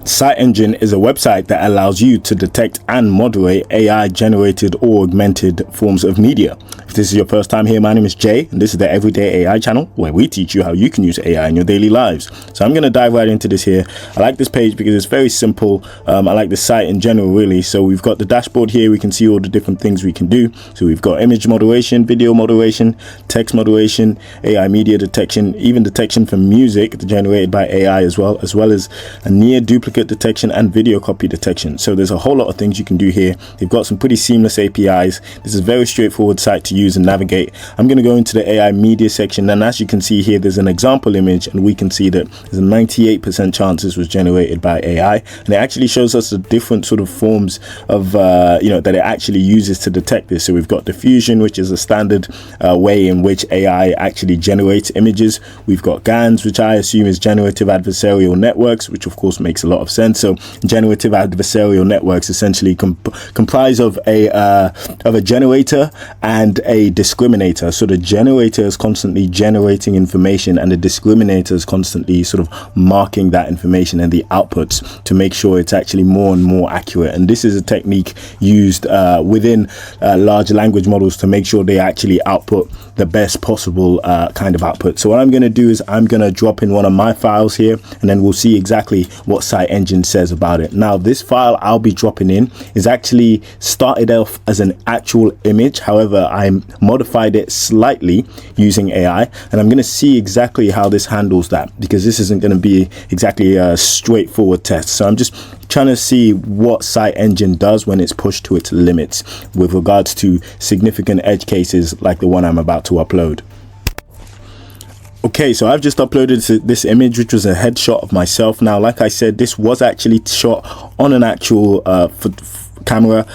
Sightengine is a website that allows you to detect and moderate AI-generated or augmented forms of media. If this is your first time here, my name is Jay, and this is the Everyday AI channel, where we teach you how you can use AI in your daily lives. So I'm going to dive right into this here. I like this page because it's very simple. I like the site in general, really. So we've got the dashboard here. We can see all the different things we can do. So we've got image moderation, video moderation, text moderation, AI media detection, even detection for music generated by AI as well as a near duplicate detection and video copy detection. So there's a whole lot of things you can do here. They've got some pretty seamless APIs. This is a very straightforward site to use and navigate. I'm going to go into the AI media section, and as you can see here, there's an example image, and we can see that there's a 98% chance this was generated by AI, and it actually shows us the different sort of forms of that it actually uses to detect this. So we've got diffusion, which is a standard way in which AI actually generates images. We've got GANs, which I assume is generative adversarial networks, which of course makes a lot of sense. So generative adversarial networks essentially comprise of a generator and a discriminator. So the generator is constantly generating information, and the discriminator is constantly sort of marking that information and the outputs to make sure it's actually more and more accurate. And this is a technique used within large language models to make sure they actually output the best possible kind of output. So what I'm going to do is I'm going to drop in one of my files here, and then we'll see exactly what Sightengine says about it. Now, this file I'll be dropping in is actually started off as an actual image. However, I modified it slightly using AI, and I'm going to see exactly how this handles that, because this isn't going to be exactly a straightforward test. So I'm just trying to see what Sightengine does when it's pushed to its limits with regards to significant edge cases like the one I'm about to upload. Okay, so I've just uploaded this image, which was a headshot of myself. Now, like I said, this was actually shot on an actual camera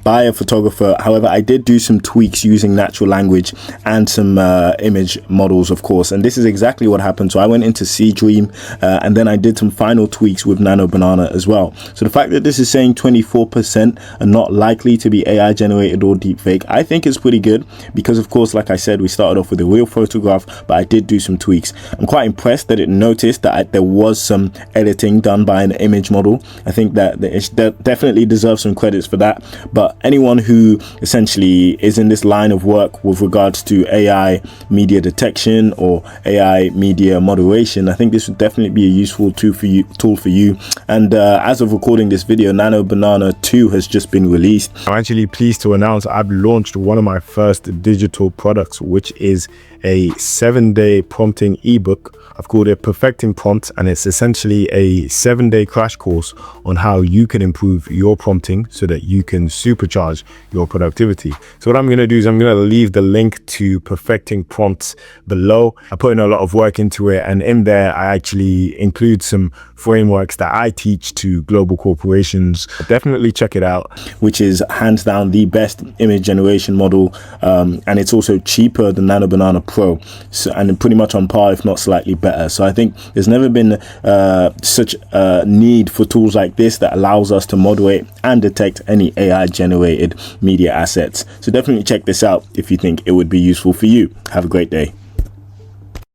by a photographer. However, I did do some tweaks using natural language and some image models, of course, and this is exactly what happened. So I went into Dream, and then I did some final tweaks with Nano Banana as well. So the fact that this is saying 24% are not likely to be AI generated or deepfake, I think is pretty good, because of course, like I said, we started off with a real photograph, but I did do some tweaks. I'm quite impressed that it noticed that there was some editing done by an image model. I think that it definitely deserves some credit for that. But anyone who essentially is in this line of work with regards to AI media detection or AI media moderation, I think this would definitely be a useful tool for you. And as of recording this video, Nano Banana 2 has just been released. I'm actually pleased to announce I've launched one of my first digital products, which is a 7-day prompting ebook. I've called it Perfecting Prompts, and it's essentially a 7-day crash course on how you can improve your prompting so that you can supercharge your productivity. So what I'm going to do is I'm going to leave the link to Perfecting Prompts below. I put in a lot of work into it, and in there I actually include some frameworks that I teach to global corporations. Definitely check it out. Which is hands down the best image generation model, and it's also cheaper than Nano Banana Pro, so, and pretty much on par, if not slightly better. So I think there's never been such a need for tools like this that allows us to moderate and detect any AI generated media assets. So definitely check this out if you think it would be useful for you. Have a great day.